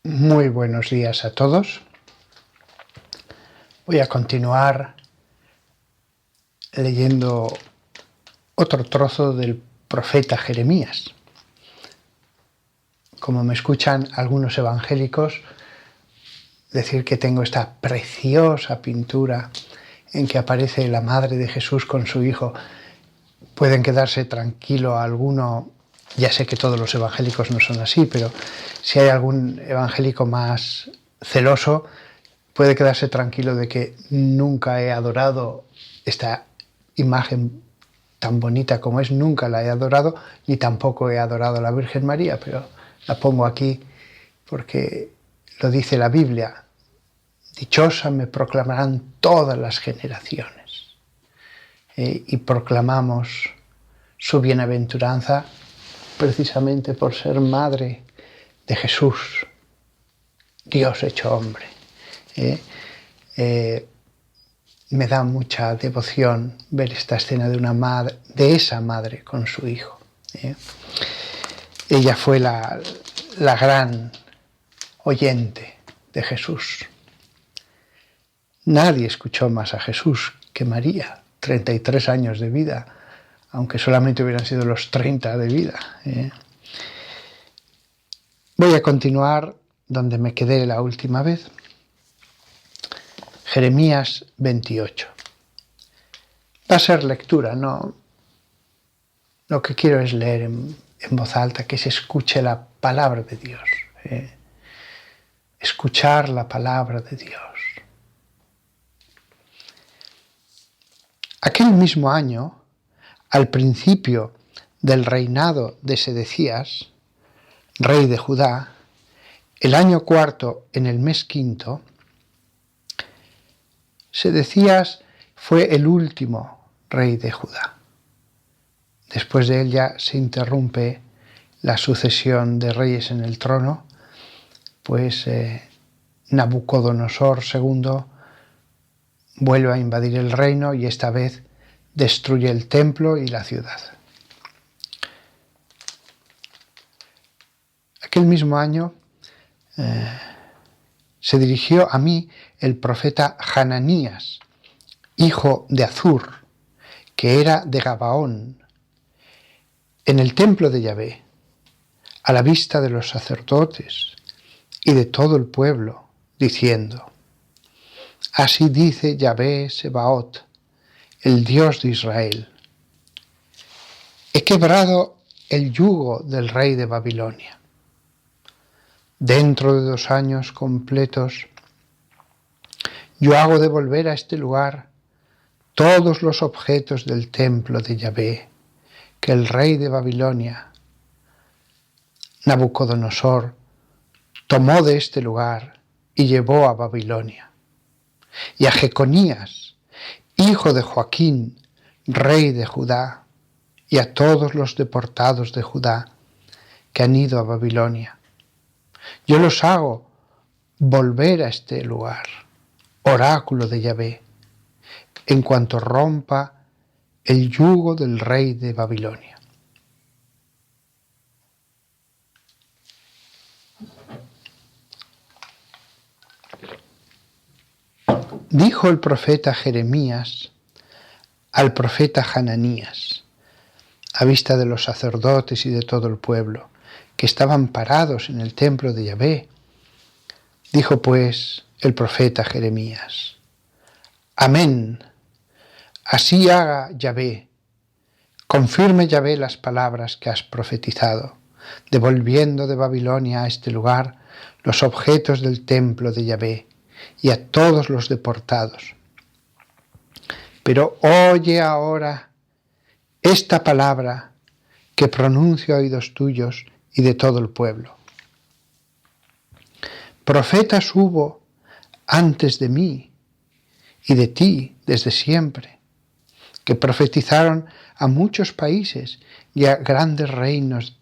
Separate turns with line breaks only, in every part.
Muy buenos días a todos. Voy a continuar leyendo otro trozo del profeta Jeremías. Como me escuchan algunos evangélicos, decir que tengo esta preciosa pintura en que aparece la madre de Jesús con su hijo. Pueden quedarse tranquilo alguno. Ya sé que todos los evangélicos no son así, pero si hay algún evangélico más celoso, puede quedarse tranquilo de que nunca he adorado esta imagen tan bonita como es, nunca la he adorado, ni tampoco he adorado a la Virgen María, pero la pongo aquí porque lo dice la Biblia. Dichosa me proclamarán todas las generaciones. Y proclamamos su bienaventuranza precisamente por ser madre de Jesús, Dios hecho hombre. Me da mucha devoción ver esta escena de esa madre con su hijo. Ella fue la gran oyente de Jesús. Nadie escuchó más a Jesús que María, 33 años de vida, aunque solamente hubieran sido los 30 de vida. Voy a continuar donde me quedé la última vez. Jeremías 28. Va a ser lectura, no. Lo que quiero es leer en voz alta, que se escuche la palabra de Dios. Escuchar la palabra de Dios. Aquel mismo año, al principio del reinado de Sedecías, rey de Judá, el año cuarto en el mes quinto, Sedecías fue el último rey de Judá. Después de él ya se interrumpe la sucesión de reyes en el trono, pues Nabucodonosor II vuelve a invadir el reino y esta vez destruye el templo y la ciudad. Aquel mismo año se dirigió a mí el profeta Hananías, hijo de Azur, que era de Gabaón, en el templo de Yahvé, a la vista de los sacerdotes y de todo el pueblo, diciendo: Así dice Yahvé Sebaot, el Dios de Israel: He quebrado el yugo del rey de Babilonia. Dentro de 2 años completos, yo hago devolver a este lugar todos los objetos del templo de Yahvé, que el rey de Babilonia, Nabucodonosor, tomó de este lugar y llevó a Babilonia. Y a Jeconías, hijo de Joaquín, rey de Judá, y a todos los deportados de Judá que han ido a Babilonia. Yo los hago volver a este lugar, oráculo de Yahvé, en cuanto rompa el yugo del rey de Babilonia. Dijo el profeta Jeremías al profeta Hananías, a vista de los sacerdotes y de todo el pueblo, que estaban parados en el templo de Yahvé. Dijo pues el profeta Jeremías: Amén, así haga Yahvé, confirme Yahvé las palabras que has profetizado, devolviendo de Babilonia a este lugar los objetos del templo de Yahvé y a todos los deportados. Pero oye ahora esta palabra que pronuncio a oídos tuyos y de todo el pueblo. Profetas hubo antes de mí y de ti desde siempre, que profetizaron a muchos países y a grandes reinos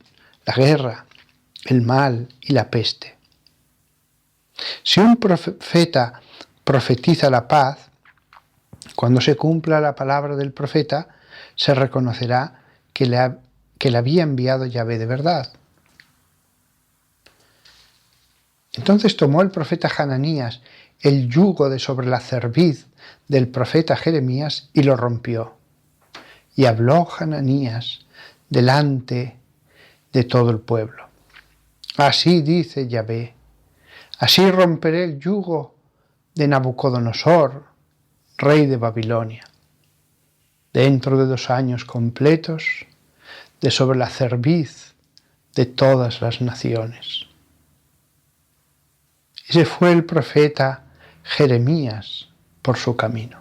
la guerra, el mal y la peste. Si un profeta profetiza la paz, cuando se cumpla la palabra del profeta, se reconocerá que le había enviado Yahvé de verdad. Entonces tomó el profeta Hananías el yugo de sobre la cerviz del profeta Jeremías y lo rompió. Y habló Hananías delante de todo el pueblo. Así dice Yahvé, así romperé el yugo de Nabucodonosor, rey de Babilonia, dentro de 2 años completos, de sobre la cerviz de todas las naciones. Ese fue el profeta Jeremías por su camino.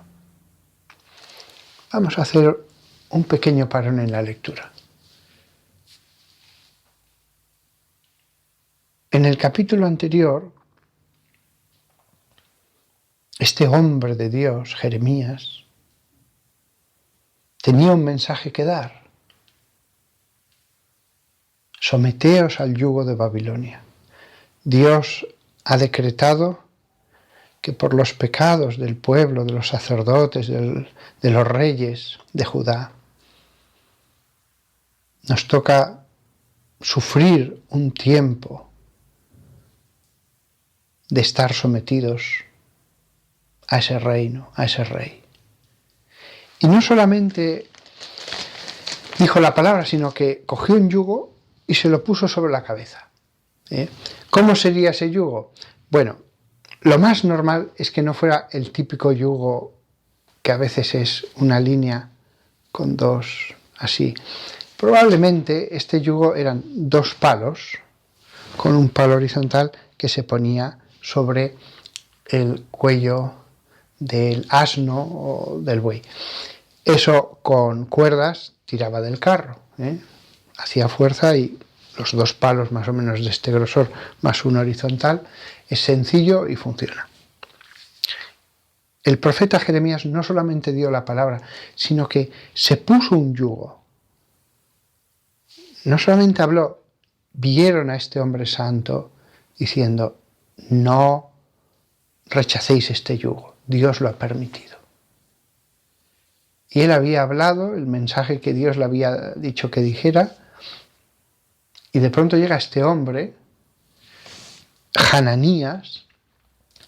Vamos a hacer un pequeño parón en la lectura. En el capítulo anterior, este hombre de Dios, Jeremías, tenía un mensaje que dar. Someteos al yugo de Babilonia. Dios ha decretado que por los pecados del pueblo, de los sacerdotes, de los reyes de Judá, nos toca sufrir un tiempo de estar sometidos a ese reino, a ese rey. Y no solamente dijo la palabra, sino que cogió un yugo y se lo puso sobre la cabeza. ¿Cómo sería ese yugo? Bueno, lo más normal es que no fuera el típico yugo que a veces es una línea con 2 así. Probablemente este yugo eran 2 palos con un palo horizontal que se ponía sobre el cuello del asno o del buey. Eso con cuerdas tiraba del carro, hacía fuerza y los 2 palos más o menos de este grosor más uno horizontal es sencillo y funciona. El profeta Jeremías no solamente dio la palabra, sino que se puso un yugo. No solamente habló, vieron a este hombre santo diciendo, no rechacéis este yugo, Dios lo ha permitido. Y él había hablado, el mensaje que Dios le había dicho que dijera, y de pronto llega este hombre, Hananías,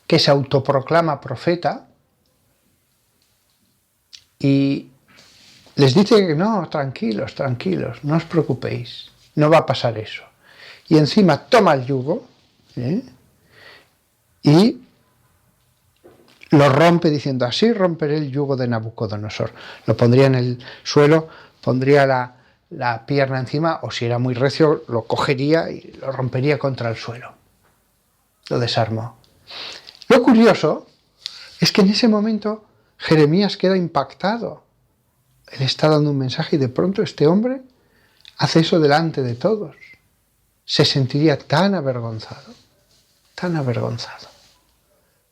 que se autoproclama profeta, y les dice que no, tranquilos, no os preocupéis, no va a pasar eso. Y encima toma el yugo y lo rompe diciendo, así romperé el yugo de Nabucodonosor. Lo pondría en el suelo, pondría la pierna encima, o si era muy recio, lo cogería y lo rompería contra el suelo. Lo desarmó. Lo curioso es que en ese momento Jeremías queda impactado. Él está dando un mensaje y de pronto este hombre hace eso delante de todos. Se sentiría tan avergonzado,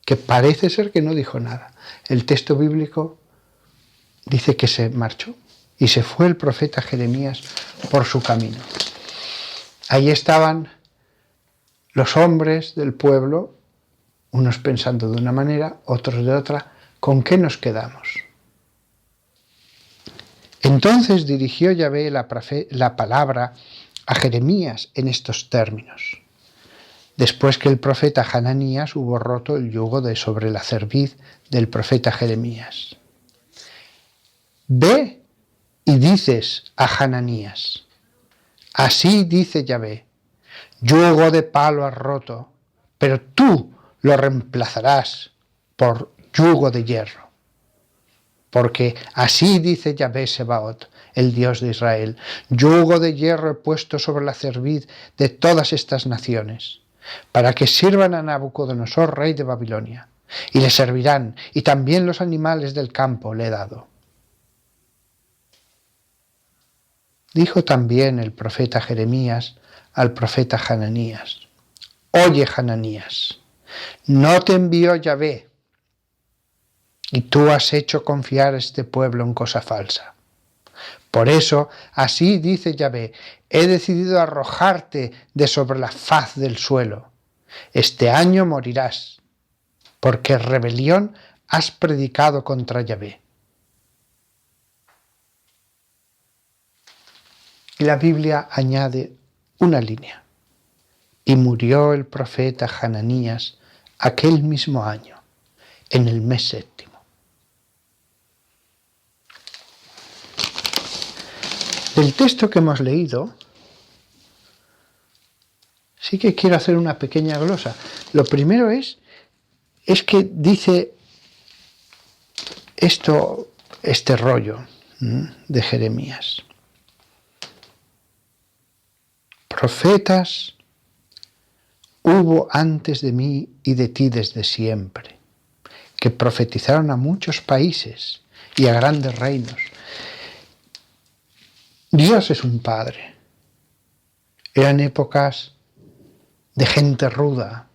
que parece ser que no dijo nada. El texto bíblico dice que se marchó y se fue el profeta Jeremías por su camino. Ahí estaban los hombres del pueblo, unos pensando de una manera, otros de otra. ¿Con qué nos quedamos? Entonces dirigió Yahvé la palabra a Jeremías en estos términos. Después que el profeta Hananías hubo roto el yugo de sobre la cerviz del profeta Jeremías. Ve y dices a Hananías, así dice Yahvé, yugo de palo has roto, pero tú lo reemplazarás por yugo de hierro. Porque así dice Yahvé Sebaot, el Dios de Israel, yugo de hierro he puesto sobre la cerviz de todas estas naciones, para que sirvan a Nabucodonosor, rey de Babilonia, y le servirán, y también los animales del campo le he dado. Dijo también el profeta Jeremías al profeta Hananías, oye Hananías, ¿no te envió Yahvé? Y tú has hecho confiar a este pueblo en cosa falsa. Por eso, así dice Yahvé, he decidido arrojarte de sobre la faz del suelo. Este año morirás, porque rebelión has predicado contra Yahvé. Y la Biblia añade una línea. Y murió el profeta Hananías aquel mismo año, en el mes séptimo. Del texto que hemos leído, sí que quiero hacer una pequeña glosa. Lo primero es que dice este rollo de Jeremías. Profetas hubo antes de mí y de ti desde siempre, que profetizaron a muchos países y a grandes reinos. Dios es un Padre. Eran épocas de gente ruda,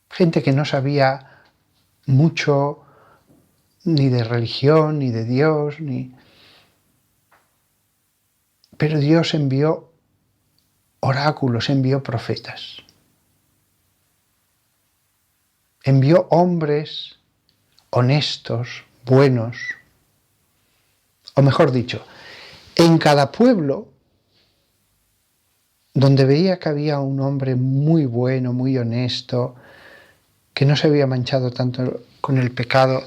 gente que no sabía mucho ni de religión, ni de Dios, Pero Dios envió oráculos, envió profetas. Envió hombres honestos, buenos. O mejor dicho, en cada pueblo donde veía que había un hombre muy bueno, muy honesto, que no se había manchado tanto con el pecado,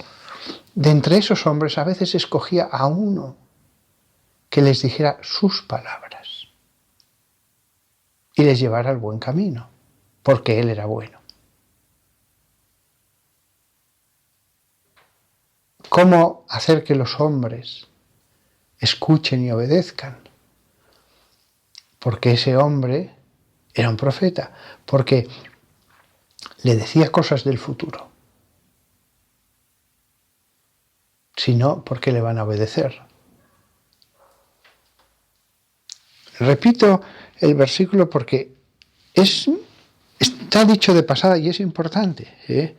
de entre esos hombres a veces escogía a uno que les dijera sus palabras y les llevara al buen camino, porque él era bueno. ¿Cómo hacer que los hombres escuchen y obedezcan? Porque ese hombre era un profeta, porque le decía cosas del futuro. Si no, ¿por qué le van a obedecer? Repito el versículo porque está dicho de pasada y es importante.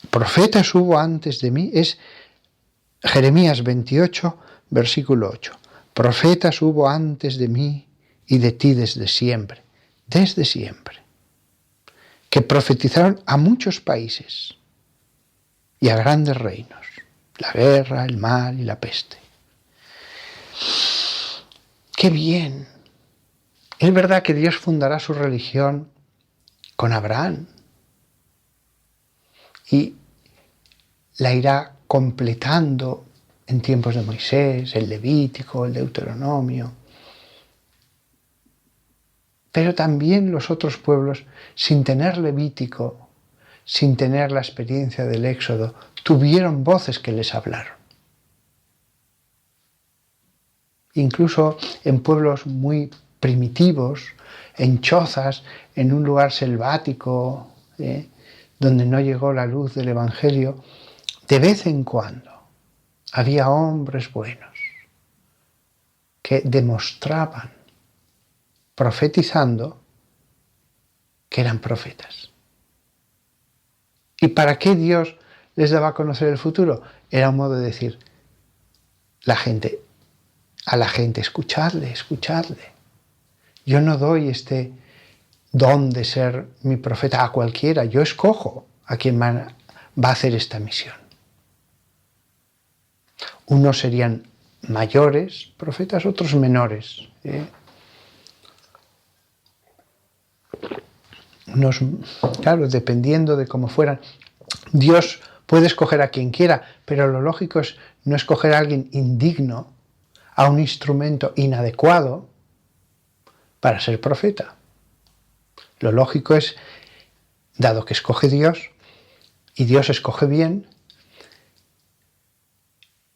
Profetas hubo antes de mí, es Jeremías 28, versículo 8. Profetas hubo antes de mí y de ti desde siempre, que profetizaron a muchos países y a grandes reinos, la guerra, el mal y la peste. ¡Qué bien! Es verdad que Dios fundará su religión con Abraham y la irá completando en tiempos de Moisés, el Levítico, el Deuteronomio. Pero también los otros pueblos, sin tener Levítico, sin tener la experiencia del Éxodo, tuvieron voces que les hablaron. Incluso en pueblos muy primitivos, en chozas, en un lugar selvático, donde no llegó la luz del Evangelio, de vez en cuando había hombres buenos que demostraban, profetizando, que eran profetas. ¿Y para qué Dios les daba a conocer el futuro? Era un modo de decir, a la gente, escuchadle. Yo no doy este don de ser mi profeta a cualquiera, yo escojo a quien va a hacer esta misión. Unos serían mayores profetas, otros menores. Unos, claro, dependiendo de cómo fueran. Dios puede escoger a quien quiera, pero lo lógico es no escoger a alguien indigno, a un instrumento inadecuado para ser profeta. Lo lógico es, dado que escoge Dios, y Dios escoge bien,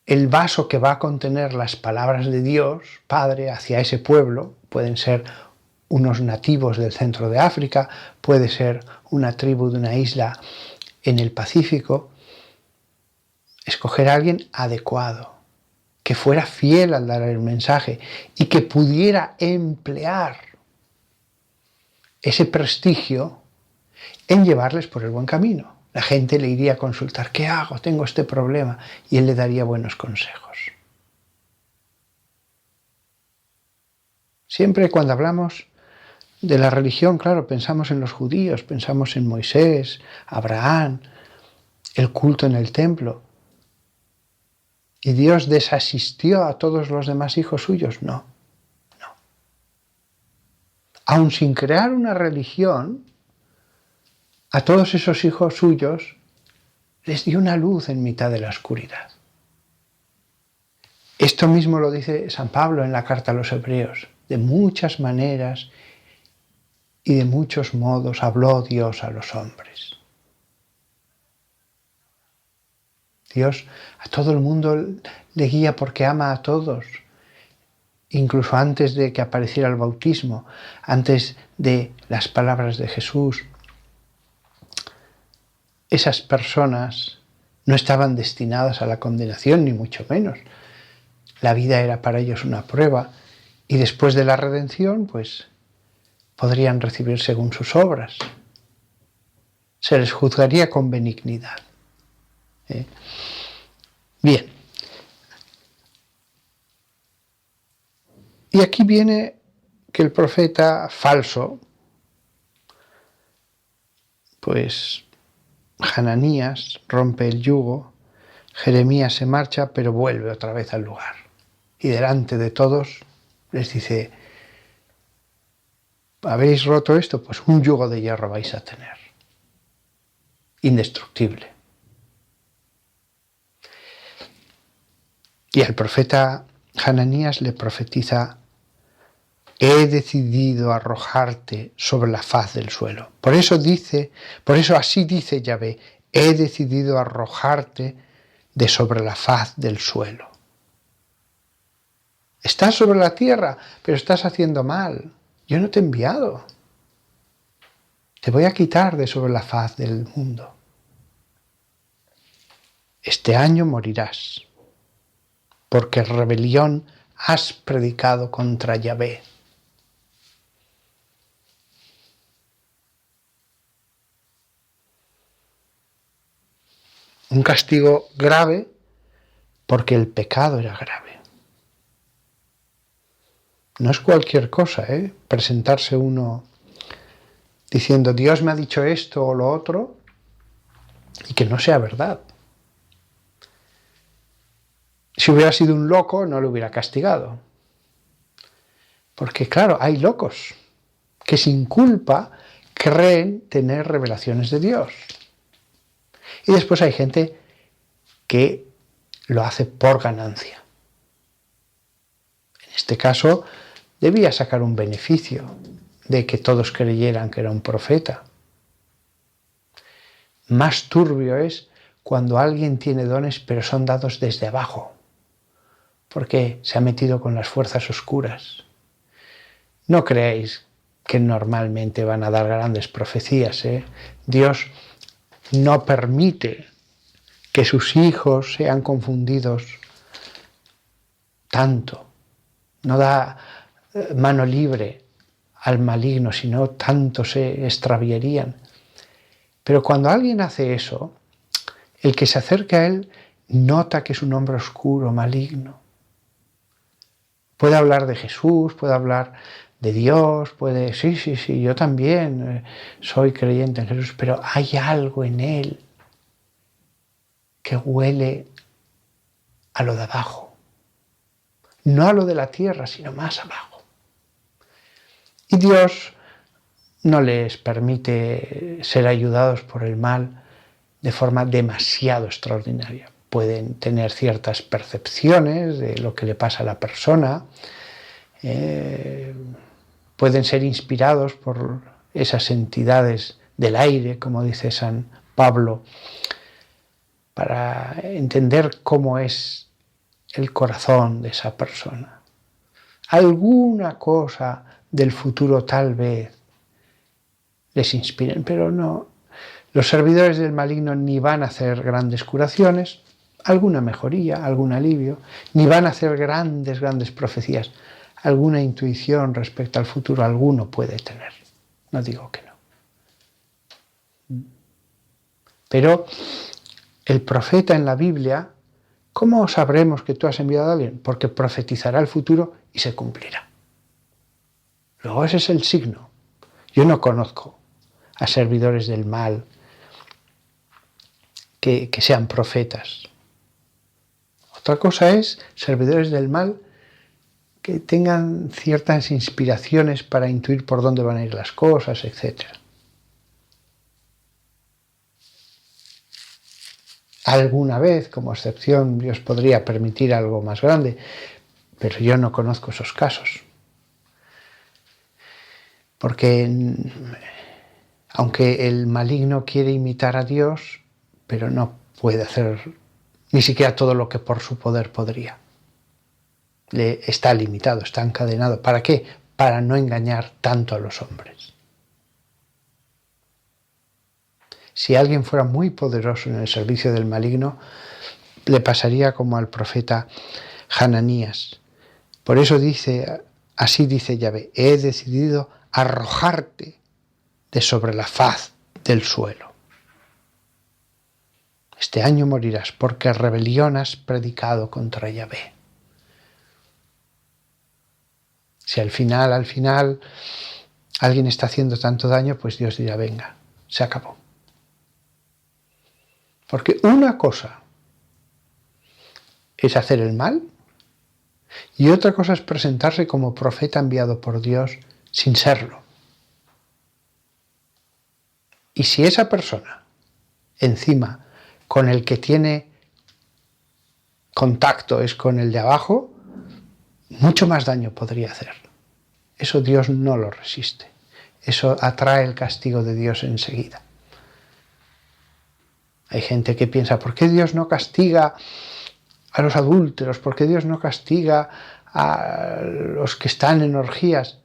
el vaso que va a contener las palabras de Dios, Padre, hacia ese pueblo, pueden ser unos nativos del centro de África, puede ser una tribu de una isla en el Pacífico, escoger a alguien adecuado, que fuera fiel al dar el mensaje y que pudiera emplear ese prestigio en llevarles por el buen camino. La gente le iría a consultar, ¿qué hago? Tengo este problema, y él le daría buenos consejos. Siempre cuando hablamos de la religión, claro, pensamos en los judíos, pensamos en Moisés, Abraham, el culto en el templo. ¿Y Dios desasistió a todos los demás hijos suyos? No. aun sin crear una religión, a todos esos hijos suyos les dio una luz en mitad de la oscuridad. Esto mismo lo dice San Pablo en la carta a los Hebreos. De muchas maneras y de muchos modos habló Dios a los hombres. Dios a todo el mundo le guía porque ama a todos. Incluso antes de que apareciera el bautismo, antes de las palabras de Jesús, esas personas no estaban destinadas a la condenación, ni mucho menos. La vida era para ellos una prueba y después de la redención, pues, podrían recibir según sus obras. Se les juzgaría con benignidad. Bien. Y aquí viene que el profeta falso, pues Hananías rompe el yugo, Jeremías se marcha, pero vuelve otra vez al lugar. Y delante de todos les dice: ¿habéis roto esto? Pues un yugo de hierro vais a tener, indestructible. Y al profeta Hananías le profetiza: he decidido arrojarte sobre la faz del suelo. Por eso así dice Yahvé: he decidido arrojarte de sobre la faz del suelo. Estás sobre la tierra, pero estás haciendo mal. Yo no te he enviado. Te voy a quitar de sobre la faz del mundo. Este año morirás, porque rebelión has predicado contra Yahvé. Un castigo grave porque el pecado era grave. No es cualquier cosa, presentarse uno diciendo Dios me ha dicho esto o lo otro y que no sea verdad. Si hubiera sido un loco no lo hubiera castigado. Porque claro, hay locos que sin culpa creen tener revelaciones de Dios. Y después hay gente que lo hace por ganancia. En este caso, debía sacar un beneficio de que todos creyeran que era un profeta. Más turbio es cuando alguien tiene dones pero son dados desde abajo, porque se ha metido con las fuerzas oscuras. No creáis que normalmente van a dar grandes profecías. Dios no permite que sus hijos sean confundidos tanto. No da mano libre al maligno, sino tanto se extraviarían. Pero cuando alguien hace eso, el que se acerca a él nota que es un hombre oscuro, maligno. Puede hablar de Jesús, puede hablar de Dios, puede, sí, yo también soy creyente en Jesús, pero hay algo en él que huele a lo de abajo. No a lo de la tierra, sino más abajo. Y Dios no les permite ser ayudados por el mal de forma demasiado extraordinaria. Pueden tener ciertas percepciones de lo que le pasa a la persona, pueden ser inspirados por esas entidades del aire, como dice San Pablo, para entender cómo es el corazón de esa persona. Alguna cosa del futuro tal vez les inspiren, pero no. Los servidores del maligno ni van a hacer grandes curaciones, alguna mejoría, algún alivio, ni van a hacer grandes profecías. Alguna intuición respecto al futuro alguno puede tener. No digo que no. Pero el profeta en la Biblia, ¿cómo sabremos que tú has enviado a alguien? Porque profetizará el futuro y se cumplirá. Luego ese es el signo. Yo no conozco a servidores del mal que sean profetas. Otra cosa es servidores del mal que tengan ciertas inspiraciones para intuir por dónde van a ir las cosas, etc. Alguna vez, como excepción, Dios podría permitir algo más grande, pero yo no conozco esos casos. Porque aunque el maligno quiere imitar a Dios, pero no puede hacer ni siquiera todo lo que por su poder podría. Está limitado, está encadenado. ¿Para qué? Para no engañar tanto a los hombres. Si alguien fuera muy poderoso en el servicio del maligno, le pasaría como al profeta Hananías. Por eso dice, así dice Yahvé, he decidido arrojarte de sobre la faz del suelo. Este año morirás porque rebelión has predicado contra Yahvé. Si al final alguien está haciendo tanto daño, pues Dios dirá, venga, se acabó. Porque una cosa es hacer el mal y otra cosa es presentarse como profeta enviado por Dios sin serlo. Y si esa persona, encima, con el que tiene contacto es con el de abajo, mucho más daño podría hacer. Eso Dios no lo resiste. Eso atrae el castigo de Dios enseguida. Hay gente que piensa, ¿por qué Dios no castiga a los adúlteros? ¿Por qué Dios no castiga a los que están en orgías?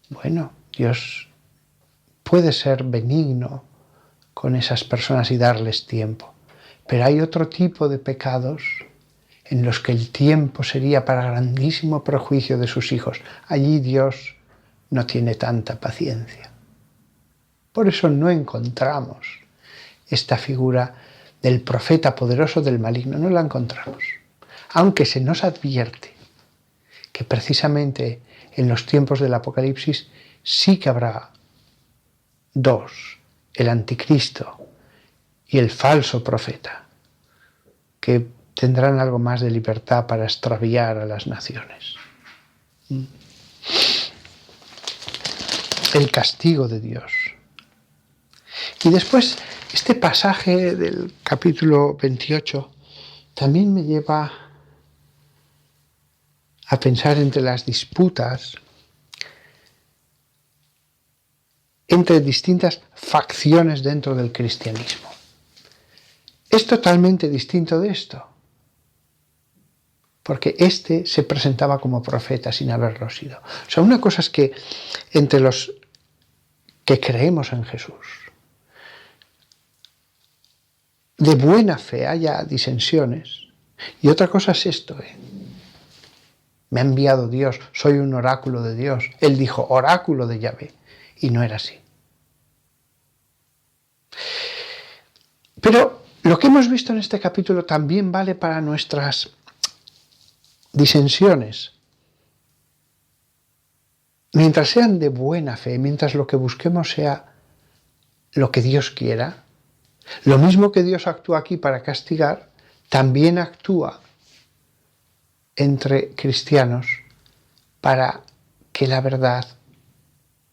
Bueno, Dios puede ser benigno con esas personas y darles tiempo. Pero hay otro tipo de pecados en los que el tiempo sería para grandísimo perjuicio de sus hijos. Allí Dios no tiene tanta paciencia. Por eso no encontramos esta figura del profeta poderoso del maligno, no la encontramos. Aunque se nos advierte que precisamente en los tiempos del Apocalipsis sí que habrá dos, el anticristo y el falso profeta, que tendrán algo más de libertad para extraviar a las naciones. El castigo de Dios. Y después, este pasaje del capítulo 28 también me lleva a pensar entre las disputas entre distintas facciones dentro del cristianismo. Es totalmente distinto de esto, porque este se presentaba como profeta sin haberlo sido. O sea, una cosa es que entre los que creemos en Jesús, de buena fe haya disensiones, y otra cosa es esto, me ha enviado Dios, soy un oráculo de Dios. Él dijo oráculo de Yahvé, y no era así. Pero lo que hemos visto en este capítulo también vale para nuestras disensiones. Mientras sean de buena fe, mientras lo que busquemos sea lo que Dios quiera, lo mismo que Dios actúa aquí para castigar, también actúa entre cristianos para que la verdad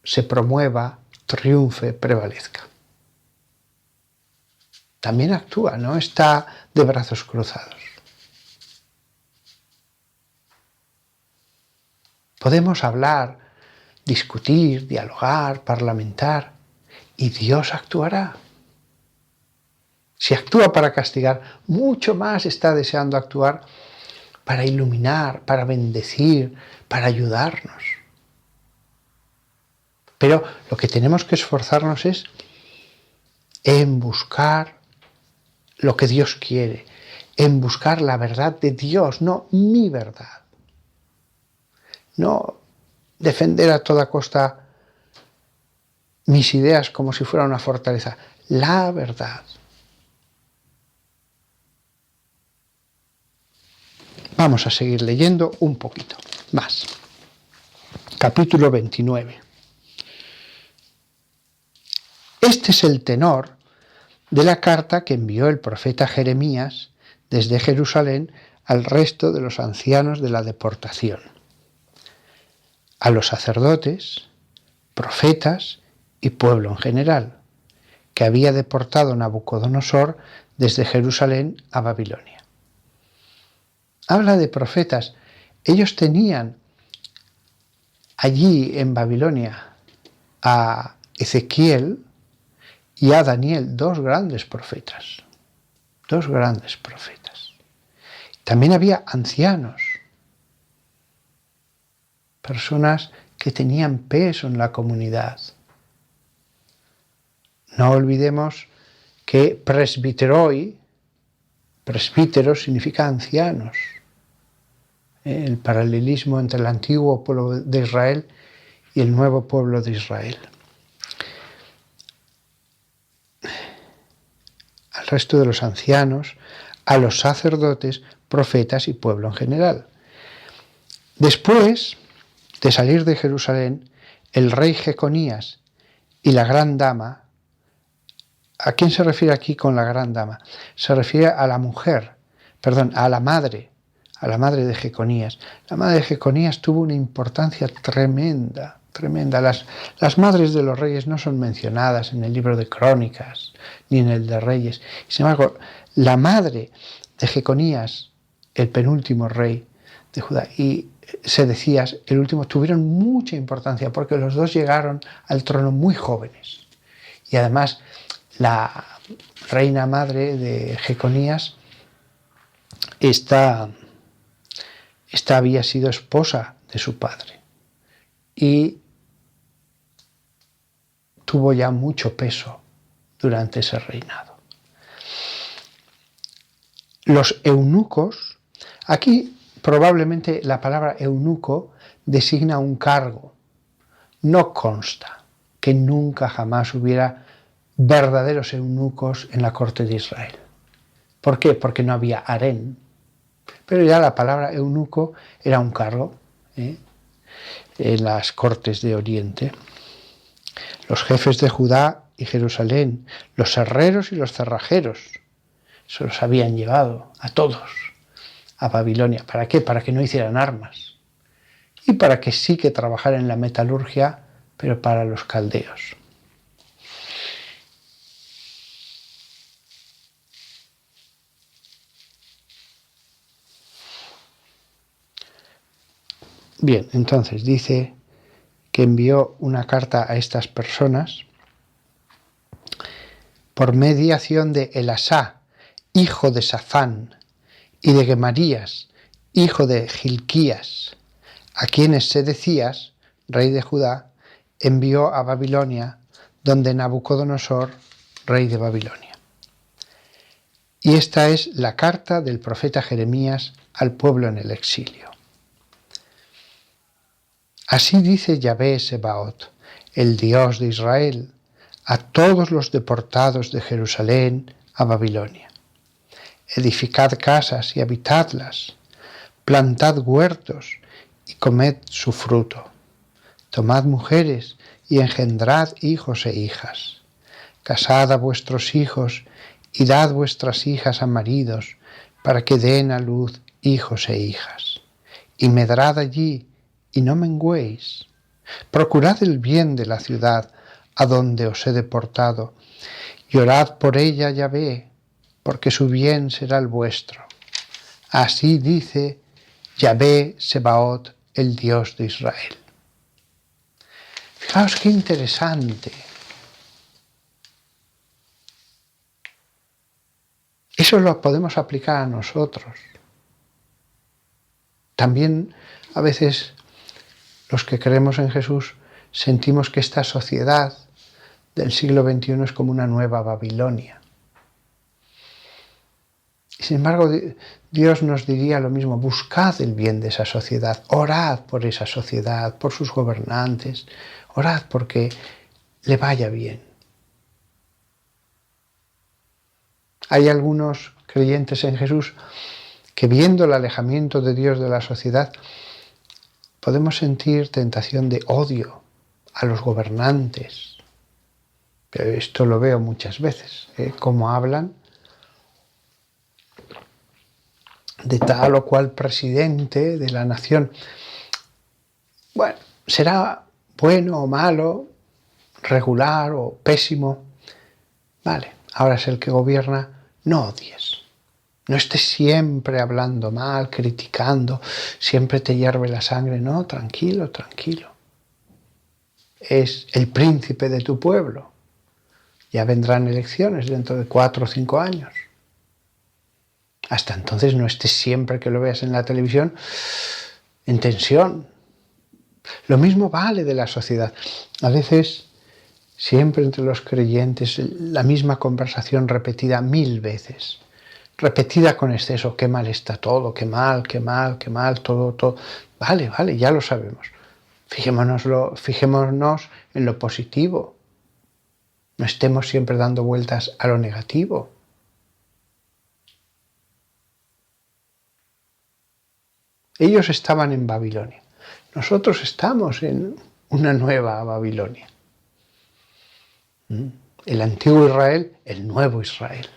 se promueva, triunfe, prevalezca. También actúa, no está de brazos cruzados. Podemos hablar, discutir, dialogar, parlamentar, y Dios actuará. Si actúa para castigar, mucho más está deseando actuar para iluminar, para bendecir, para ayudarnos. Pero lo que tenemos que esforzarnos es en buscar lo que Dios quiere, en buscar la verdad de Dios, no mi verdad. No defender a toda costa mis ideas como si fuera una fortaleza. La verdad. Vamos a seguir leyendo un poquito más. Capítulo 29. Este es el tenor de la carta que envió el profeta Jeremías desde Jerusalén al resto de los ancianos de la deportación, a los sacerdotes, profetas y pueblo en general, que había deportado Nabucodonosor desde Jerusalén a Babilonia. Habla de profetas. Ellos tenían allí en Babilonia a Ezequiel y a Daniel, dos grandes profetas. También había ancianos, personas que tenían peso en la comunidad. No olvidemos que presbítero significa ancianos. El paralelismo entre el antiguo pueblo de Israel y el nuevo pueblo de Israel. Al resto de los ancianos, a los sacerdotes, profetas y pueblo en general. Después de salir de Jerusalén, el rey Jeconías y la gran dama. ¿A quién se refiere aquí con la gran dama? Se refiere a la madre de Jeconías. La madre de Jeconías tuvo una importancia tremenda. Las madres de los reyes no son mencionadas en el libro de Crónicas ni en el de Reyes. Sin embargo, la madre de Jeconías, el penúltimo rey de Judá, y Sedecías, el último, tuvieron mucha importancia porque los dos llegaron al trono muy jóvenes. Y además, la reina madre de Jeconías, esta había sido esposa de su padre y tuvo ya mucho peso durante ese reinado. Los eunucos, aquí probablemente la palabra eunuco designa un cargo. No consta que nunca jamás hubiera verdaderos eunucos en la corte de Israel. ¿Por qué? Porque no había harén. Pero ya la palabra eunuco era un cargo en las cortes de Oriente. Los jefes de Judá y Jerusalén, los herreros y los cerrajeros, se los habían llevado a todos a Babilonia. ¿Para qué? Para que no hicieran armas. Y para que sí que trabajaran en la metalurgia, pero para los caldeos. Bien, entonces dice que envió una carta a estas personas por mediación de Elasá, hijo de Safán, y de Gemarías, hijo de Gilquías, a quienes Sedecías, rey de Judá, envió a Babilonia, donde Nabucodonosor, rey de Babilonia. Y esta es la carta del profeta Jeremías al pueblo en el exilio. Así dice Yahvé Sebaot, el Dios de Israel, a todos los deportados de Jerusalén a Babilonia. Edificad casas y habitadlas, plantad huertos y comed su fruto. Tomad mujeres y engendrad hijos e hijas. Casad a vuestros hijos y dad vuestras hijas a maridos, para que den a luz hijos e hijas. Y medrad allí, y no menguéis. Procurad el bien de la ciudad a donde os he deportado, y orad por ella, Yahvé, porque su bien será el vuestro. Así dice Yahvé Sebaot, el Dios de Israel. Fijaos qué interesante. Eso lo podemos aplicar a nosotros. También a veces los que creemos en Jesús sentimos que esta sociedad del siglo XXI es como una nueva Babilonia. Y sin embargo, Dios nos diría lo mismo: buscad el bien de esa sociedad, orad por esa sociedad, por sus gobernantes, orad porque le vaya bien. Hay algunos creyentes en Jesús que, viendo el alejamiento de Dios de la sociedad, podemos sentir tentación de odio a los gobernantes. Pero esto lo veo muchas veces, cómo hablan de tal o cual presidente de la nación. Bueno, será bueno o malo, regular o pésimo. Vale, ahora es el que gobierna, no odies. No estés siempre hablando mal, criticando, siempre te hierve la sangre. No, tranquilo, tranquilo. Es el príncipe de tu pueblo. Ya vendrán elecciones dentro de 4 o 5 años. Hasta entonces no estés siempre que lo veas en la televisión en tensión. Lo mismo vale de la sociedad. A veces, siempre entre los creyentes, la misma conversación repetida 1000 veces. Repetida con exceso, qué mal está todo, qué mal, todo, todo. Vale, ya lo sabemos. Fijémonos en lo positivo. No estemos siempre dando vueltas a lo negativo. Ellos estaban en Babilonia. Nosotros estamos en una nueva Babilonia. El antiguo Israel, el nuevo Israel.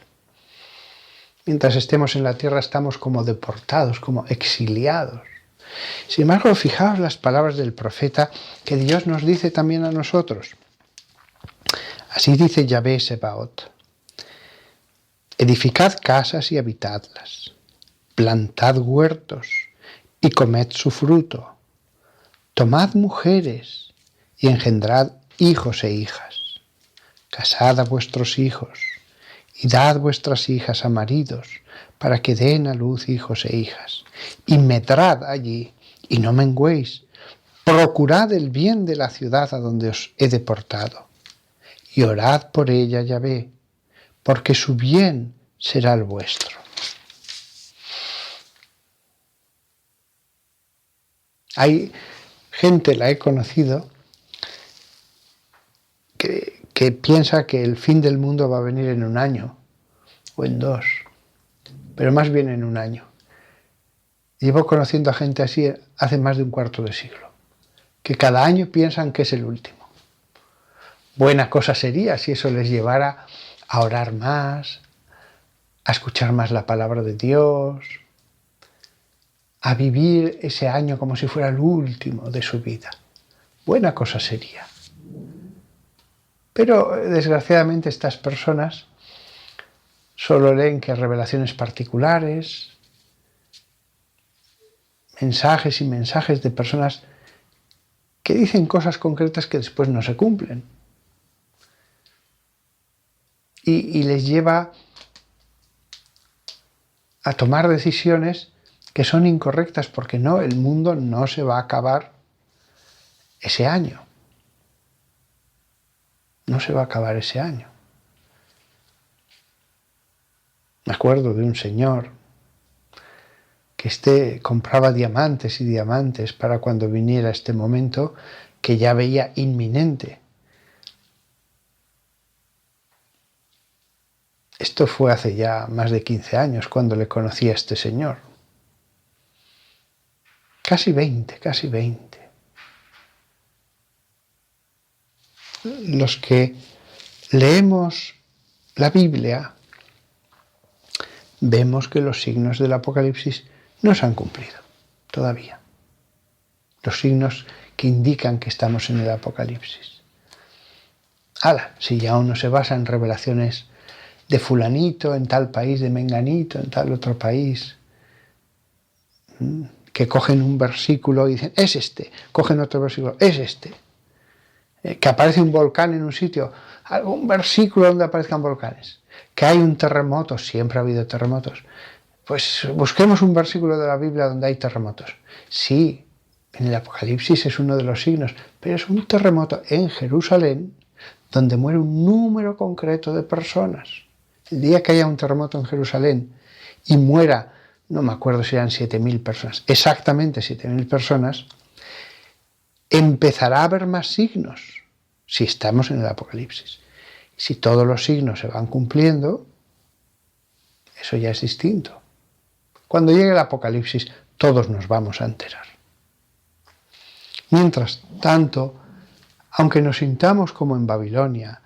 Mientras estemos en la tierra estamos como deportados, como exiliados. Sin embargo, fijaos las palabras del profeta que Dios nos dice también a nosotros. Así dice Yahvé Sebaot: edificad casas y habitadlas, plantad huertos y comed su fruto, tomad mujeres y engendrad hijos e hijas, casad a vuestros hijos y dad vuestras hijas a maridos, para que den a luz hijos e hijas, y medrad allí, y no menguéis, procurad el bien de la ciudad a donde os he deportado, y orad por ella, Yahvé, porque su bien será el vuestro. Hay gente, la he conocido, que piensa que el fin del mundo va a venir en 1 año o en 2, pero más bien en 1 año. Llevo conociendo a gente así hace más de 1/4 de siglo, que cada año piensan que es el último. Buena cosa sería si eso les llevara a orar más, a escuchar más la palabra de Dios, a vivir ese año como si fuera el último de su vida. Buena cosa sería. Pero desgraciadamente estas personas solo leen que revelaciones particulares, mensajes y mensajes de personas que dicen cosas concretas que después no se cumplen. Y les lleva a tomar decisiones que son incorrectas, porque no, el mundo no se va a acabar ese año. No se va a acabar ese año. Me acuerdo de un señor que compraba diamantes y diamantes para cuando viniera este momento que ya veía inminente. Esto fue hace ya más de 15 años cuando le conocí a este señor. Casi 20. Los que leemos la Biblia vemos que los signos del Apocalipsis no se han cumplido todavía. Los signos que indican que estamos en el Apocalipsis. Si ya uno se basa en revelaciones de fulanito en tal país, de menganito en tal otro país, que cogen un versículo y dicen, es este, cogen otro versículo, es este, que aparece un volcán en un sitio, algún versículo donde aparezcan volcanes, que hay un terremoto, siempre ha habido terremotos, pues busquemos un versículo de la Biblia donde hay terremotos. Sí, en el Apocalipsis es uno de los signos, pero es un terremoto en Jerusalén donde muere un número concreto de personas. El día que haya un terremoto en Jerusalén y muera, no me acuerdo si eran 7.000 personas, exactamente 7.000 personas, empezará a haber más signos, si estamos en el Apocalipsis. Si todos los signos se van cumpliendo, eso ya es distinto. Cuando llegue el Apocalipsis, todos nos vamos a enterar. Mientras tanto, aunque nos sintamos como en Babilonia,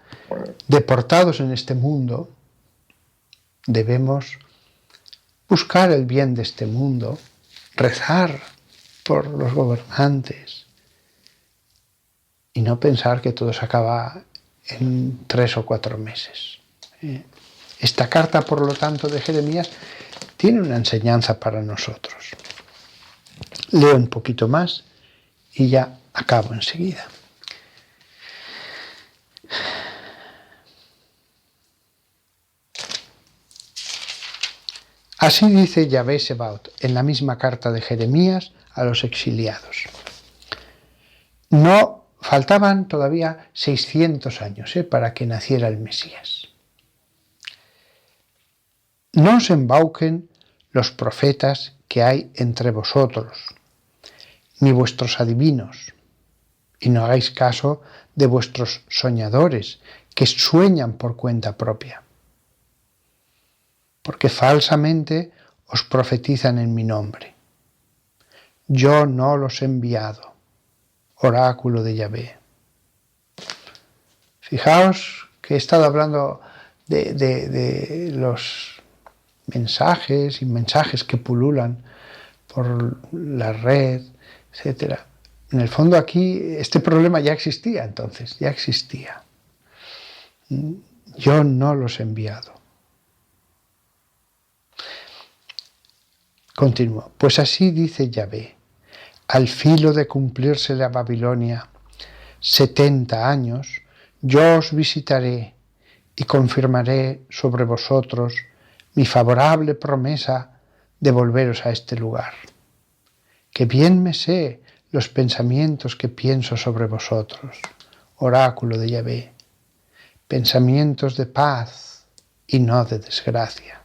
deportados en este mundo, debemos buscar el bien de este mundo, rezar por los gobernantes y no pensar que todo se acaba en 3 o 4 meses. Esta carta, por lo tanto, de Jeremías tiene una enseñanza para nosotros. Leo un poquito más y ya acabo enseguida. Así dice Yahvé Sebaot en la misma carta de Jeremías a los exiliados. No faltaban todavía 600 años para que naciera el Mesías. No os embauquen los profetas que hay entre vosotros, ni vuestros adivinos, y no hagáis caso de vuestros soñadores que sueñan por cuenta propia, porque falsamente os profetizan en mi nombre. Yo no los he enviado, oráculo de Yahvé. Fijaos que he estado hablando de los mensajes y mensajes que pululan por la red, etc. En el fondo aquí este problema ya existía entonces, ya existía. Yo no los he enviado. Continúo. Pues así dice Yahvé, al filo de cumplirse la Babilonia 70 años, yo os visitaré y confirmaré sobre vosotros mi favorable promesa de volveros a este lugar. Que bien me sé los pensamientos que pienso sobre vosotros, oráculo de Yahvé, pensamientos de paz y no de desgracia,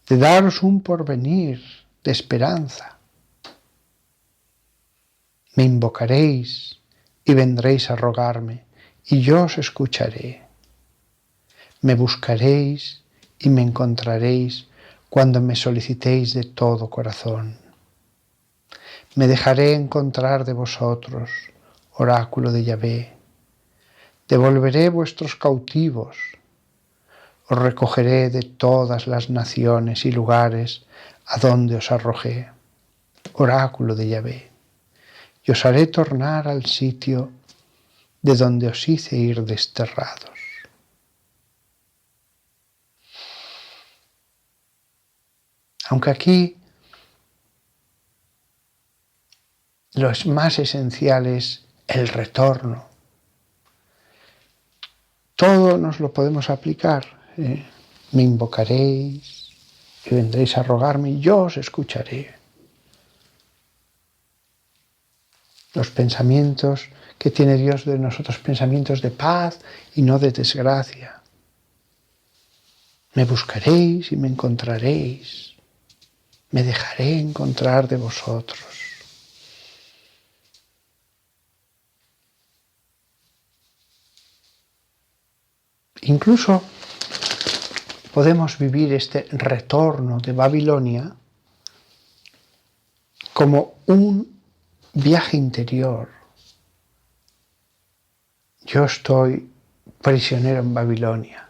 de daros un porvenir de esperanza. Me invocaréis y vendréis a rogarme, y yo os escucharé. Me buscaréis y me encontraréis cuando me solicitéis de todo corazón. Me dejaré encontrar de vosotros, oráculo de Yahvé. Devolveré vuestros cautivos. Os recogeré de todas las naciones y lugares a donde os arrojé, oráculo de Yahvé. Y os haré tornar al sitio de donde os hice ir desterrados. Aunque aquí lo más esencial es el retorno. Todo nos lo podemos aplicar. Me invocaréis y vendréis a rogarme y yo os escucharé. Los pensamientos que tiene Dios de nosotros, pensamientos de paz y no de desgracia. Me buscaréis y me encontraréis. Me dejaré encontrar de vosotros. Incluso podemos vivir este retorno de Babilonia como un viaje interior. Yo estoy prisionero en Babilonia.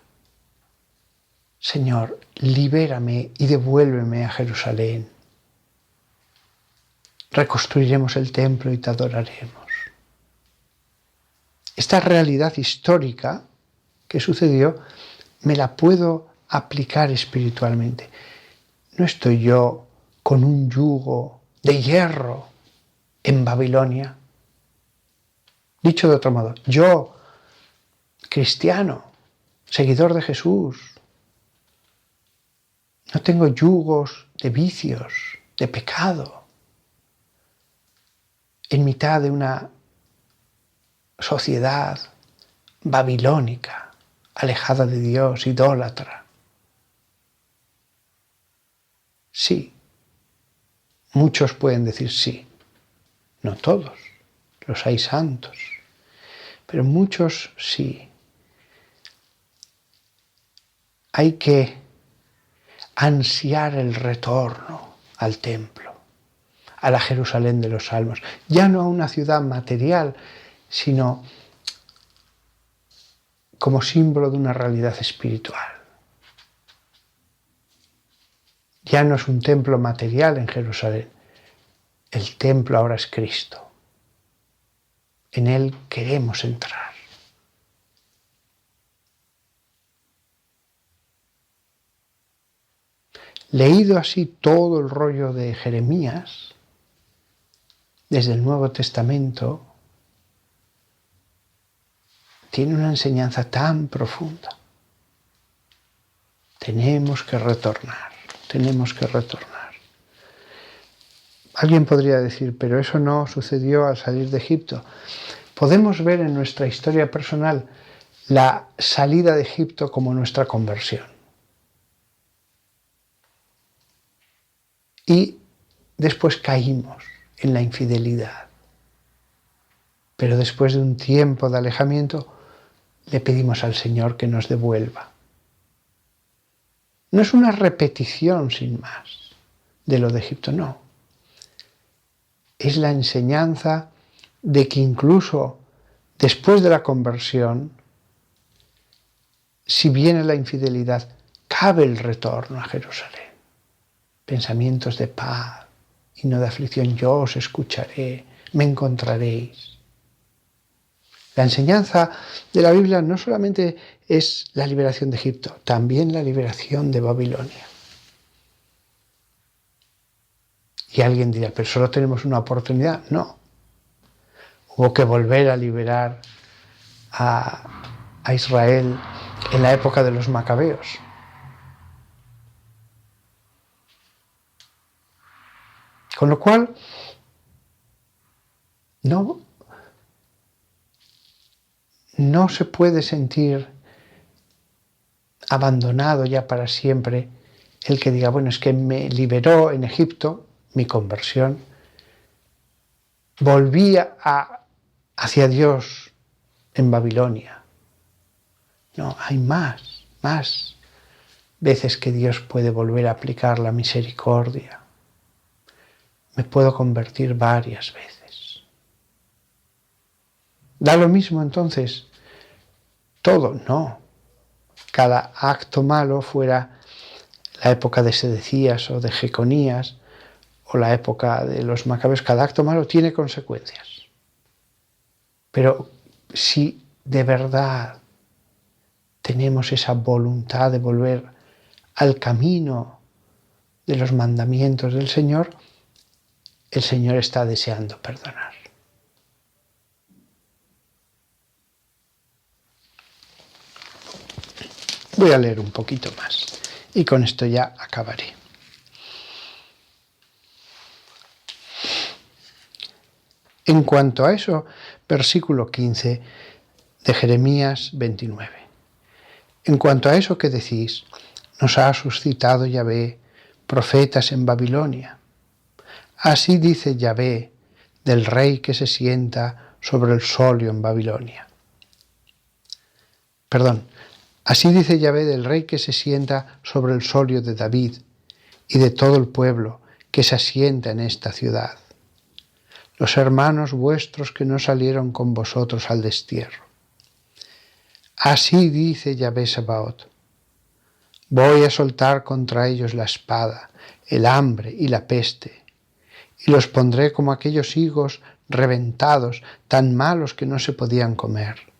Señor, libérame y devuélveme a Jerusalén. Reconstruiremos el templo y te adoraremos. Esta realidad histórica que sucedió me la puedo aplicar espiritualmente. No estoy yo con un yugo de hierro en Babilonia. Dicho de otro modo, yo, cristiano, seguidor de Jesús, no tengo yugos de vicios, de pecado, en mitad de una sociedad babilónica, alejada de Dios, idólatra. Sí, muchos pueden decir sí, no todos, los hay santos, pero muchos sí. Hay que ansiar el retorno al templo, a la Jerusalén de los Salmos, ya no a una ciudad material, sino como símbolo de una realidad espiritual. Ya no es un templo material en Jerusalén. El templo ahora es Cristo. En Él queremos entrar. Leído así todo el rollo de Jeremías, desde el Nuevo Testamento, tiene una enseñanza tan profunda. Tenemos que retornar, tenemos que retornar. Alguien podría decir, pero eso no sucedió al salir de Egipto. Podemos ver en nuestra historia personal la salida de Egipto como nuestra conversión. Y después caímos en la infidelidad. Pero después de un tiempo de alejamiento, le pedimos al Señor que nos devuelva. No es una repetición sin más de lo de Egipto, no. Es la enseñanza de que incluso después de la conversión, si viene la infidelidad, cabe el retorno a Jerusalén. Pensamientos de paz y no de aflicción. Yo os escucharé, me encontraréis. La enseñanza de la Biblia no solamente es la liberación de Egipto, también la liberación de Babilonia. Y alguien dirá, pero solo tenemos una oportunidad. No. Hubo que volver a liberar a Israel en la época de los macabeos. Con lo cual, no se puede sentir abandonado ya para siempre el que diga, bueno, es que me liberó en Egipto, mi conversión, volví hacia Dios en Babilonia. No, hay más veces que Dios puede volver a aplicar la misericordia. Me puedo convertir varias veces. ¿Da lo mismo entonces todo? No. Cada acto malo, fuera la época de Sedecías o de Jeconías o la época de los macabeos, cada acto malo tiene consecuencias. Pero si de verdad tenemos esa voluntad de volver al camino de los mandamientos del Señor, el Señor está deseando perdonar. Voy a leer un poquito más y con esto ya acabaré. En cuanto a eso, versículo 15 de Jeremías 29. En cuanto a eso que decís, nos ha suscitado Yahvé profetas en Babilonia. Así dice Yahvé del rey que se sienta sobre el solio en Babilonia. Así dice Yahvé del rey que se sienta sobre el solio de David y de todo el pueblo que se asienta en esta ciudad. Los hermanos vuestros que no salieron con vosotros al destierro. Así dice Yahvé Sabaoth. Voy a soltar contra ellos la espada, el hambre y la peste, y los pondré como aquellos higos reventados, tan malos que no se podían comer.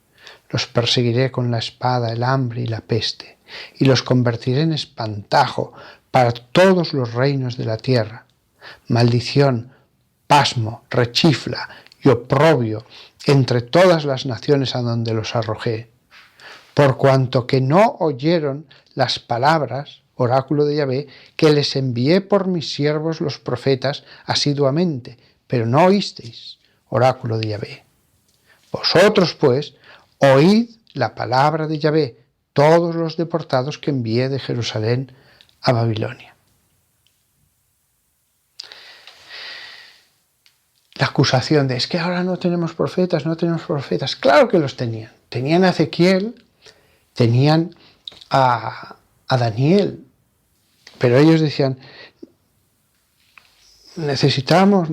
Los perseguiré con la espada, el hambre y la peste, y los convertiré en espantajo para todos los reinos de la tierra. Maldición, pasmo, rechifla y oprobio entre todas las naciones a donde los arrojé. Por cuanto que no oyeron las palabras, oráculo de Yahvé, que les envié por mis siervos los profetas asiduamente, pero no oísteis, oráculo de Yahvé. Vosotros, pues, oíd la palabra de Yahvé, todos los deportados que envié de Jerusalén a Babilonia. La acusación de, es que ahora no tenemos profetas. Claro que los tenían. Tenían a Ezequiel, tenían a Daniel, pero ellos decían, necesitamos.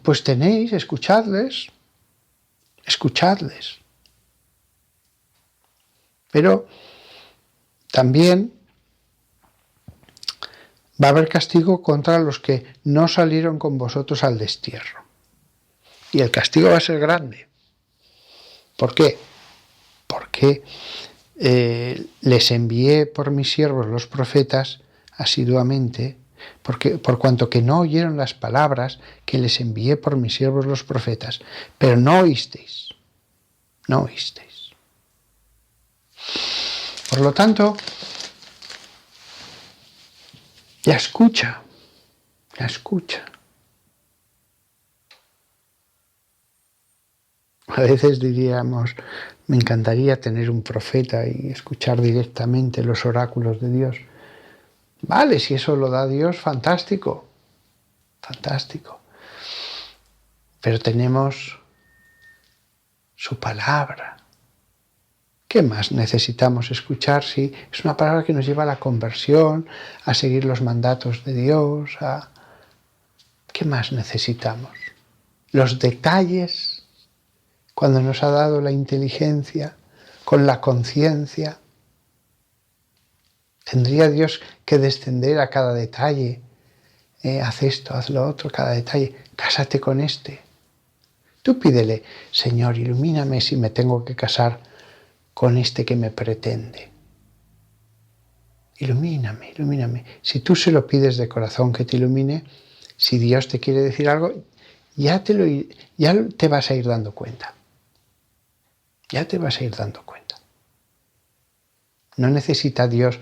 Pues tenéis, escuchadles. Pero también Va a haber castigo contra los que no salieron con vosotros al destierro. Y el castigo va a ser grande. ¿Por qué? Porque les envié por mis siervos los profetas asiduamente, por cuanto que no oyeron las palabras que les envié por mis siervos los profetas, pero no oísteis. No oísteis. Por lo tanto, ya escucha. A veces diríamos, me encantaría tener un profeta y escuchar directamente los oráculos de Dios. Vale, si eso lo da Dios, fantástico. Pero tenemos su palabra. ¿Qué más necesitamos escuchar si es una palabra que nos lleva a la conversión, a seguir los mandatos de Dios? ¿Qué más necesitamos? Los detalles, cuando nos ha dado la inteligencia, con la conciencia. ¿Tendría Dios que descender a cada detalle? Haz esto, haz lo otro, cada detalle. Cásate con este. Tú pídele, Señor, ilumíname si me tengo que casar con este que me pretende. Ilumíname. Si tú se lo pides de corazón que te ilumine, si Dios te quiere decir algo, ya te vas a ir dando cuenta. No necesita Dios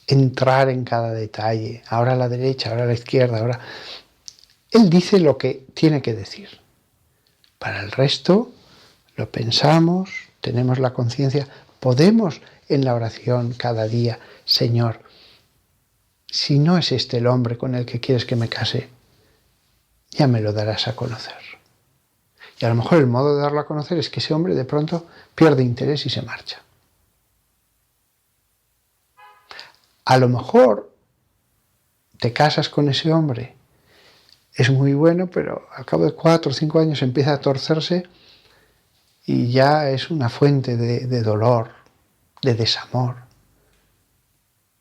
entrar en cada detalle, ahora a la derecha, ahora a la izquierda, ahora... Él dice lo que tiene que decir. Para el resto, lo pensamos, tenemos la conciencia, podemos en la oración cada día, Señor, si no es este el hombre con el que quieres que me case, ya me lo darás a conocer. Y a lo mejor el modo de darlo a conocer es que ese hombre de pronto pierde interés y se marcha. A lo mejor te casas con ese hombre, es muy bueno, pero al cabo de 4 o 5 años empieza a torcerse y ya es una fuente de dolor, de desamor.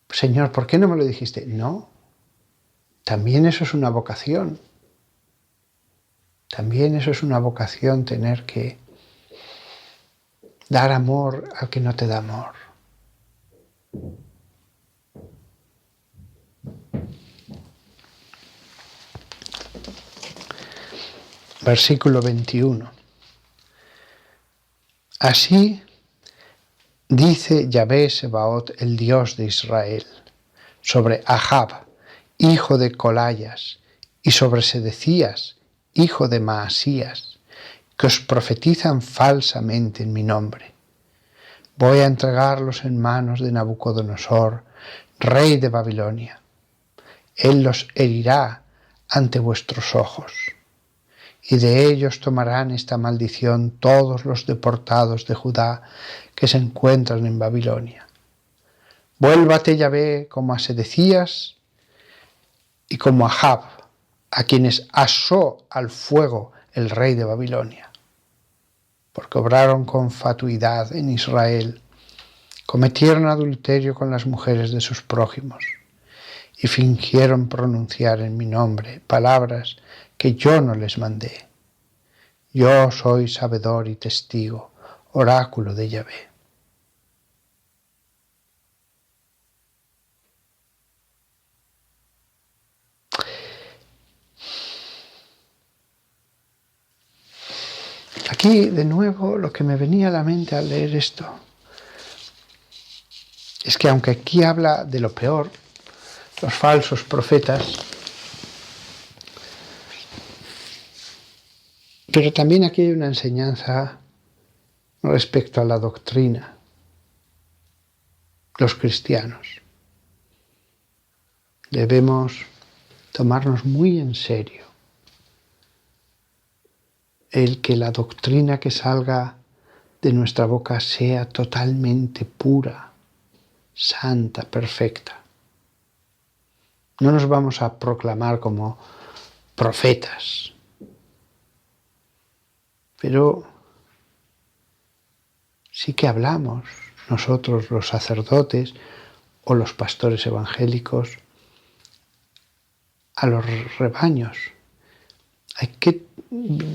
Señor, ¿por qué no me lo dijiste? No, también eso es una vocación. También eso es una vocación, tener que dar amor al que no te da amor. Versículo 21. Así dice Yahvé Sebaot, el Dios de Israel, sobre Ahab, hijo de Colayas, y sobre Sedecías, hijo de Maasías, que os profetizan falsamente en mi nombre. Voy a entregarlos en manos de Nabucodonosor, rey de Babilonia. Él los herirá ante vuestros ojos. Y de ellos tomarán esta maldición todos los deportados de Judá que se encuentran en Babilonia. Vuélvate, Yahvé, como a Sedecías y como a Ahab, a quienes asó al fuego el rey de Babilonia, porque obraron con fatuidad en Israel, cometieron adulterio con las mujeres de sus prójimos y fingieron pronunciar en mi nombre palabras que yo no les mandé. Yo soy sabedor y testigo, oráculo de Yahvé. Aquí, de nuevo, lo que me venía a la mente al leer esto es que aunque aquí habla de lo peor, los falsos profetas, pero también aquí hay una enseñanza respecto a la doctrina, los cristianos. Debemos tomarnos muy en serio el que la doctrina que salga de nuestra boca sea totalmente pura, santa, perfecta. No nos vamos a proclamar como profetas, pero sí que hablamos nosotros, los sacerdotes o los pastores evangélicos, a los rebaños. Hay que,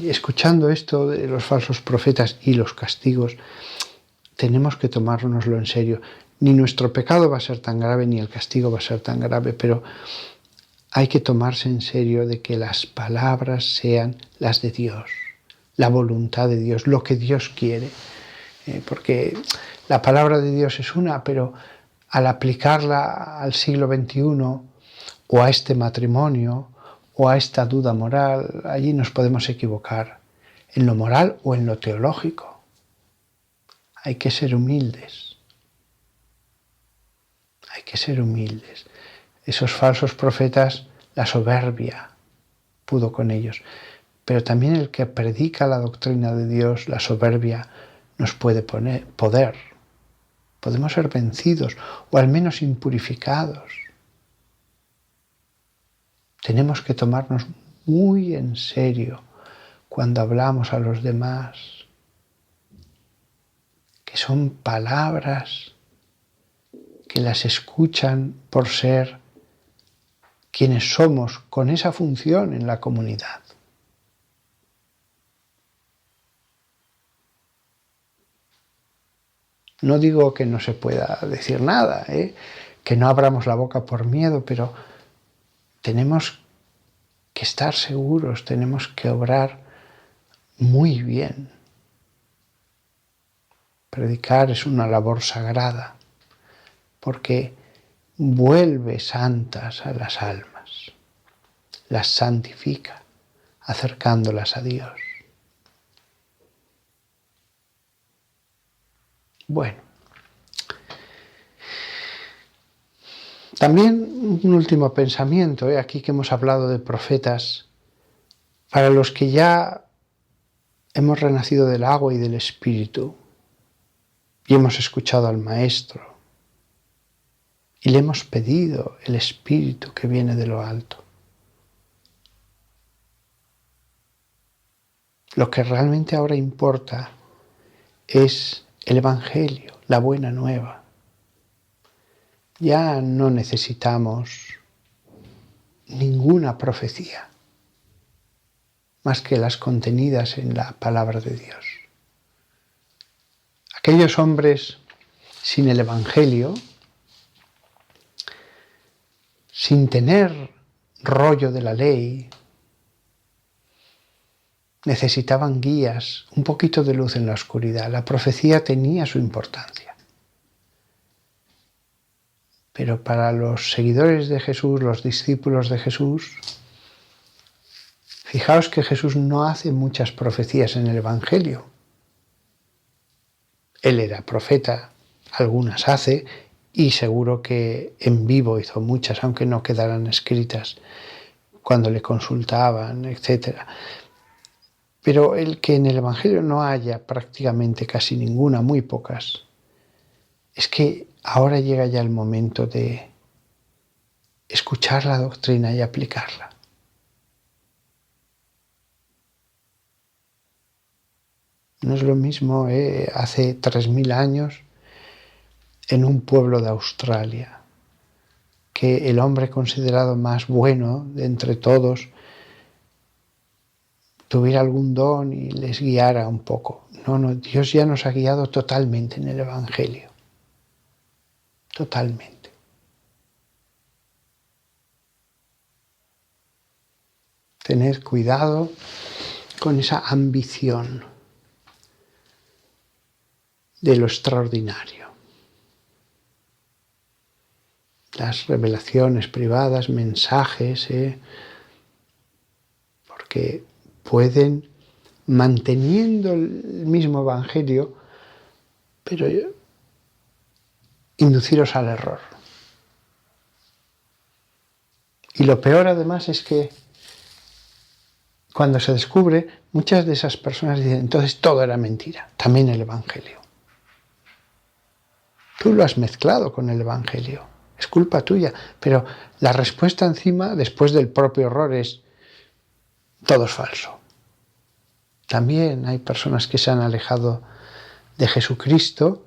escuchando esto de los falsos profetas y los castigos, tenemos que tomárnoslo en serio. Ni nuestro pecado va a ser tan grave, ni el castigo va a ser tan grave, pero hay que tomarse en serio de que las palabras sean las de Dios, la voluntad de Dios, lo que Dios quiere. Porque la palabra de Dios es una, pero al aplicarla al siglo XXI o a este matrimonio o a esta duda moral, allí nos podemos equivocar, en lo moral o en lo teológico. Hay que ser humildes. Hay que ser humildes. Esos falsos profetas, la soberbia pudo con ellos. Pero también el que predica la doctrina de Dios, la soberbia, nos puede poner poder. Podemos ser vencidos o al menos impurificados. Tenemos que tomarnos muy en serio cuando hablamos a los demás, que son palabras que las escuchan por ser quienes somos con esa función en la comunidad. No digo que no se pueda decir nada, que no abramos la boca por miedo, pero tenemos que estar seguros, tenemos que obrar muy bien. Predicar es una labor sagrada, porque vuelve santas a las almas, las santifica, acercándolas a Dios. Bueno, también un último pensamiento, aquí que hemos hablado de profetas, para los que ya hemos renacido del agua y del Espíritu y hemos escuchado al Maestro y le hemos pedido el Espíritu que viene de lo alto. Lo que realmente ahora importa es el Evangelio, la buena nueva. Ya no necesitamos ninguna profecía más que las contenidas en la palabra de Dios. Aquellos hombres sin el Evangelio, sin tener rollo de la ley, necesitaban guías, un poquito de luz en la oscuridad. La profecía tenía su importancia. Pero para los seguidores de Jesús, los discípulos de Jesús, fijaos que Jesús no hace muchas profecías en el Evangelio. Él era profeta, algunas hace, y seguro que en vivo hizo muchas, aunque no quedaran escritas cuando le consultaban, etc. Pero el que en el Evangelio no haya prácticamente casi ninguna, muy pocas, es que ahora llega ya el momento de escuchar la doctrina y aplicarla. No es lo mismo hace 3000 años en un pueblo de Australia, que el hombre considerado más bueno de entre todos tuviera algún don y les guiara un poco. No, Dios ya nos ha guiado totalmente en el Evangelio. Totalmente. Tened cuidado con esa ambición de lo extraordinario. Las revelaciones privadas, mensajes, porque pueden, manteniendo el mismo Evangelio, pero induciros al error. Y lo peor además es que cuando se descubre, muchas de esas personas dicen, entonces todo era mentira, también el Evangelio. Tú lo has mezclado con el Evangelio, es culpa tuya, pero la respuesta encima, después del propio error, es todo es falso. También hay personas que se han alejado de Jesucristo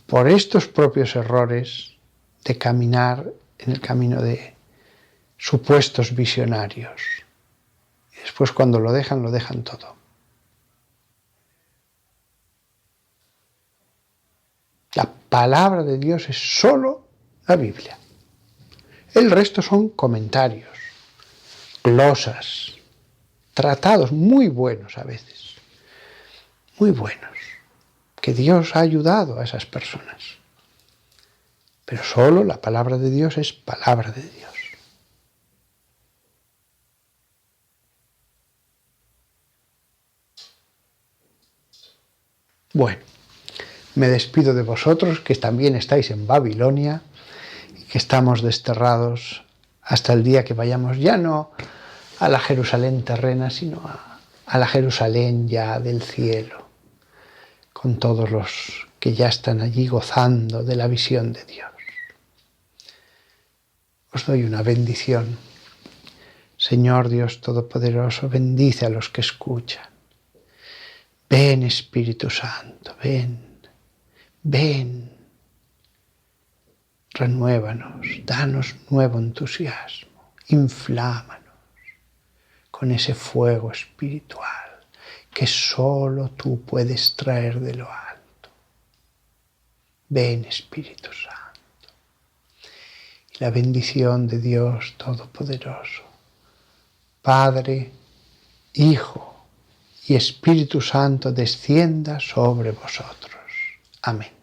por estos propios errores de caminar en el camino de supuestos visionarios. Y después cuando lo dejan todo. La palabra de Dios es solo la Biblia. El resto son comentarios, glosas, tratados muy buenos a veces, muy buenos, que Dios ha ayudado a esas personas. Pero solo la palabra de Dios es palabra de Dios. Bueno, me despido de vosotros, que también estáis en Babilonia y que estamos desterrados hasta el día que vayamos ya no a la Jerusalén terrena, sino a la Jerusalén ya del cielo, con todos los que ya están allí gozando de la visión de Dios. Os doy una bendición. Señor Dios Todopoderoso, bendice a los que escuchan. Ven, Espíritu Santo, ven, ven. Renuévanos, danos nuevo entusiasmo, inflámanos con ese fuego espiritual que solo tú puedes traer de lo alto. Ven, Espíritu Santo. Y la bendición de Dios Todopoderoso, Padre, Hijo y Espíritu Santo descienda sobre vosotros. Amén.